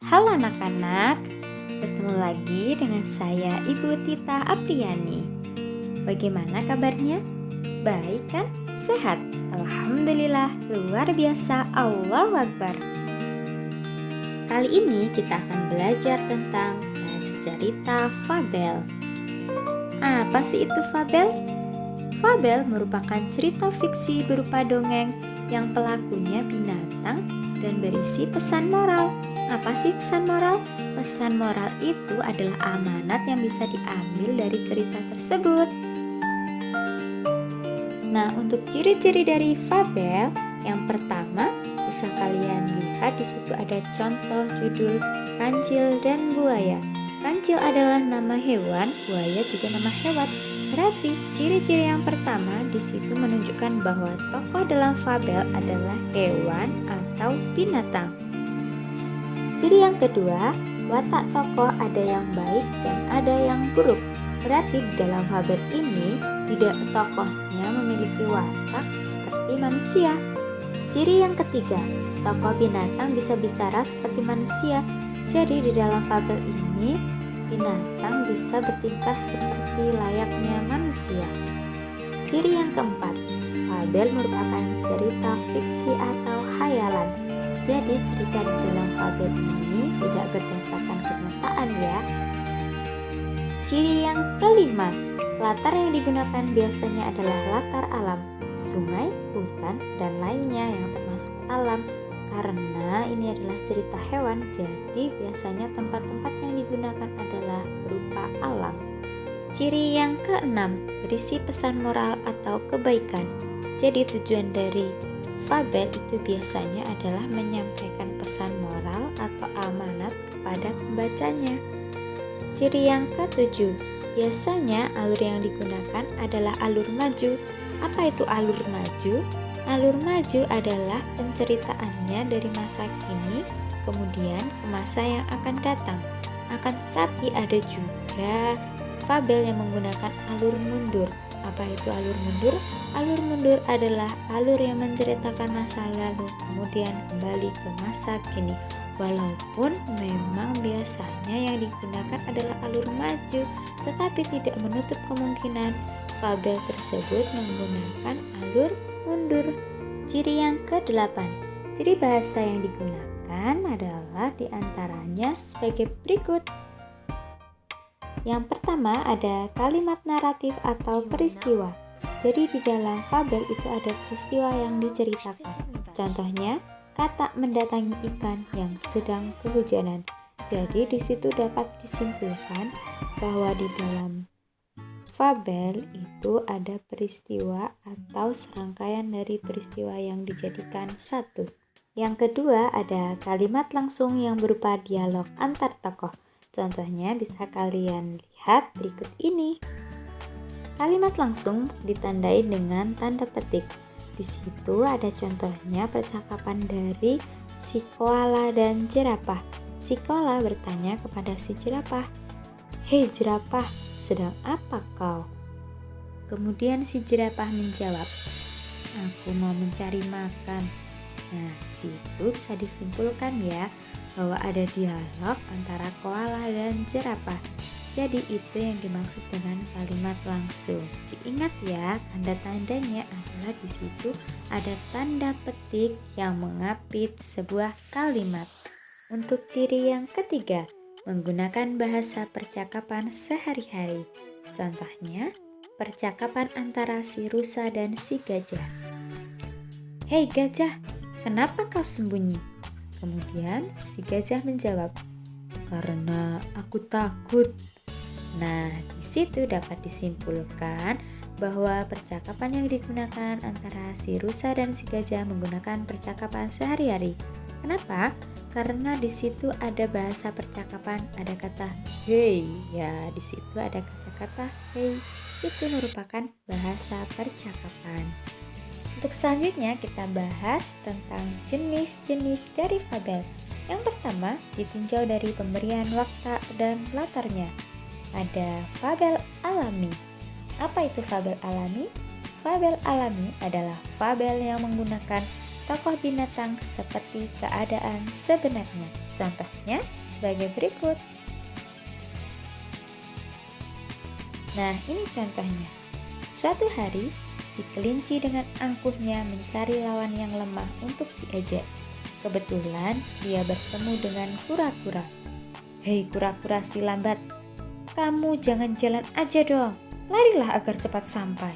Halo anak-anak, bertemu lagi dengan saya Ibu Tita Apriani. Bagaimana kabarnya? Baik kan? Sehat? Alhamdulillah, luar biasa, Allahu Akbar. Kali ini kita akan belajar tentang teks cerita fabel. Apa sih itu fabel? Fabel merupakan cerita fiksi berupa dongeng yang pelakunya binatang dan berisi pesan moral. Apa sih pesan moral? Pesan moral itu adalah amanat yang bisa diambil dari cerita tersebut. Nah, untuk ciri-ciri dari fabel, yang pertama bisa kalian lihat di situ ada contoh judul Kancil dan Buaya. Kancil adalah nama hewan, buaya juga nama hewan. Berarti ciri-ciri yang pertama di situ menunjukkan bahwa tokoh dalam fabel adalah hewan atau binatang. Ciri yang kedua, watak tokoh ada yang baik dan ada yang buruk. Berarti di dalam fabel ini tidak tokohnya memiliki watak seperti manusia. Ciri yang ketiga, tokoh binatang bisa bicara seperti manusia. Jadi di dalam fabel ini binatang bisa bertingkah seperti layaknya manusia. Ciri yang keempat, fabel merupakan cerita fiksi atau khayalan. Jadi cerita di dalam fabel ini tidak berdasarkan kenyataan ya. Ciri yang kelima, latar yang digunakan biasanya adalah latar alam, sungai, hutan, dan lainnya yang termasuk alam. Karena ini adalah cerita hewan, jadi biasanya tempat-tempat yang digunakan adalah berupa alam. Ciri yang keenam, berisi pesan moral atau kebaikan. Jadi tujuan dari fabel itu biasanya adalah menyampaikan pesan moral atau amanat kepada pembacanya. Ciri yang ketujuh, biasanya alur yang digunakan adalah alur maju. Apa itu alur maju? Alur maju adalah penceritaannya dari masa kini kemudian ke masa yang akan datang. Akan tetapi ada juga fabel yang menggunakan alur mundur. Apa itu alur mundur? Alur mundur adalah alur yang menceritakan masa lalu kemudian kembali ke masa kini. Walaupun memang biasanya yang digunakan adalah alur maju, tetapi tidak menutup kemungkinan fabel tersebut menggunakan alur mundur. Ciri yang ke-8, ciri bahasa yang digunakan adalah diantaranya sebagai berikut. Yang pertama ada kalimat naratif atau peristiwa. Jadi di dalam fabel itu ada peristiwa yang diceritakan. Contohnya, kata mendatangi ikan yang sedang kehujanan. Jadi di situ dapat disimpulkan bahwa di dalam fabel itu ada peristiwa atau serangkaian dari peristiwa yang dijadikan satu. Yang kedua ada kalimat langsung yang berupa dialog antar tokoh. Contohnya bisa kalian lihat berikut ini. Kalimat langsung ditandai dengan tanda petik. Di situ ada contohnya percakapan dari si koala dan jerapah. Si koala bertanya kepada si jerapah, "Hei jerapah, sedang apa kau?" Kemudian si jerapah menjawab, "Aku mau mencari makan." Nah, di situ bisa disimpulkan ya bahwa ada dialog antara koala dan jerapah. Jadi itu yang dimaksud dengan kalimat langsung. Diingat ya, tanda-tandanya adalah di situ ada tanda petik yang mengapit sebuah kalimat. Untuk ciri yang ketiga, menggunakan bahasa percakapan sehari-hari. Contohnya, percakapan antara si rusa dan si gajah. "Hei gajah, kenapa kau sembunyi?" Kemudian si gajah menjawab, "Karena aku takut." Nah, di situ dapat disimpulkan bahwa percakapan yang digunakan antara si rusa dan si gajah menggunakan percakapan sehari-hari. Kenapa? Karena di situ ada bahasa percakapan, ada kata "hey". Ya, di situ ada kata-kata "hey". Itu merupakan bahasa percakapan. Untuk selanjutnya kita bahas tentang jenis-jenis dari fabel. Yang pertama ditinjau dari pemberian watak dan latarnya. Ada fabel alami. Apa itu fabel alami? Fabel alami adalah fabel yang menggunakan tokoh binatang seperti keadaan sebenarnya. Contohnya sebagai berikut. Nah, ini contohnya. Suatu hari, si kelinci dengan angkuhnya mencari lawan yang lemah untuk diejek. Kebetulan dia bertemu dengan kura-kura. "Hei kura-kura si lambat, kamu jangan jalan aja dong, larilah agar cepat sampai."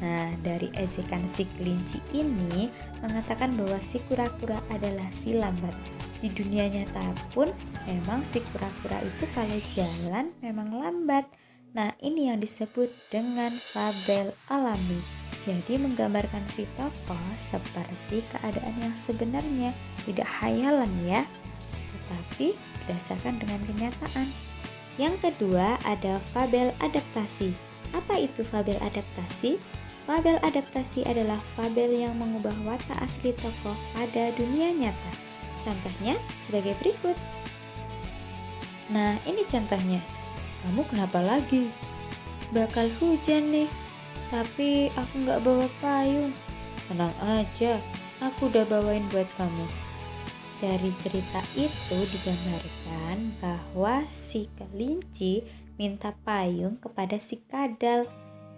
Nah, dari ejekan si kelinci ini mengatakan bahwa si kura-kura adalah si lambat. Di dunia nyata pun memang si kura-kura itu kalau jalan memang lambat. Nah, ini yang disebut dengan fabel alami. Jadi menggambarkan si tokoh seperti keadaan yang sebenarnya, tidak hayalan ya, tetapi berdasarkan dengan kenyataan. Yang kedua ada fabel adaptasi. Apa itu fabel adaptasi? Fabel adaptasi adalah fabel yang mengubah watak asli tokoh pada dunia nyata. Contohnya sebagai berikut. Nah, ini contohnya. "Kamu kenapa lagi?" "Bakal hujan nih, tapi aku nggak bawa payung." "Tenang aja, aku udah bawain buat kamu." Dari cerita itu digambarkan bahwa si kelinci minta payung kepada si kadal.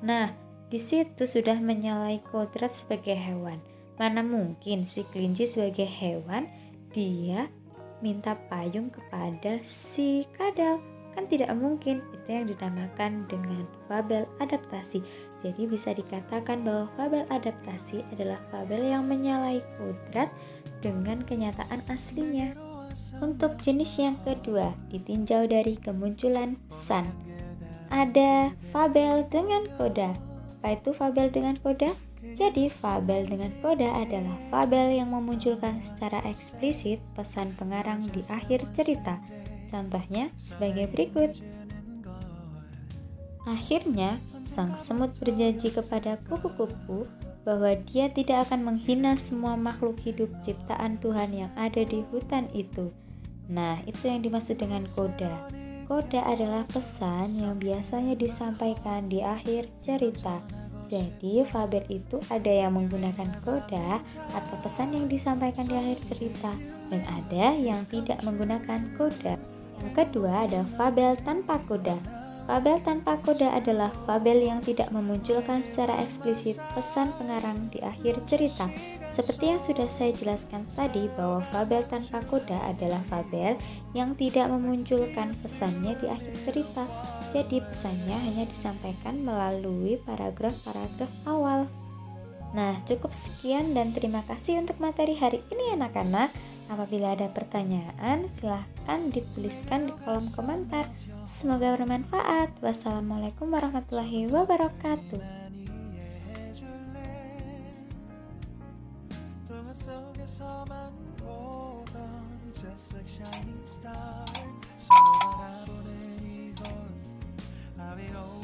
Nah, di situ sudah menyalahi kodrat sebagai hewan. Mana mungkin si kelinci sebagai hewan dia minta payung kepada si kadal? Kan tidak mungkin. Itu yang dinamakan dengan fabel adaptasi. Jadi bisa dikatakan bahwa fabel adaptasi adalah fabel yang menyalahi kodrat dengan kenyataan aslinya. Untuk jenis yang kedua, ditinjau dari kemunculan pesan. Ada fabel dengan koda. Apa itu fabel dengan koda? Jadi fabel dengan koda adalah fabel yang memunculkan secara eksplisit pesan pengarang di akhir cerita. Contohnya sebagai berikut. Akhirnya, sang semut berjanji kepada kupu-kupu bahwa dia tidak akan menghina semua makhluk hidup ciptaan Tuhan yang ada di hutan itu. Nah, itu yang dimaksud dengan koda. Koda adalah pesan yang biasanya disampaikan di akhir cerita. Jadi, fabel itu ada yang menggunakan koda atau pesan yang disampaikan di akhir cerita, dan ada yang tidak menggunakan koda. Yang kedua ada fabel tanpa koda. Fabel tanpa koda adalah fabel yang tidak memunculkan secara eksplisit pesan pengarang di akhir cerita. Seperti yang sudah saya jelaskan tadi bahwa fabel tanpa koda adalah fabel yang tidak memunculkan pesannya di akhir cerita. Jadi pesannya hanya disampaikan melalui paragraf-paragraf awal. Nah, cukup sekian dan terima kasih untuk materi hari ini anak-anak. Apabila ada pertanyaan, silahkan dituliskan di kolom komentar. Semoga bermanfaat. Wassalamualaikum warahmatullahi wabarakatuh.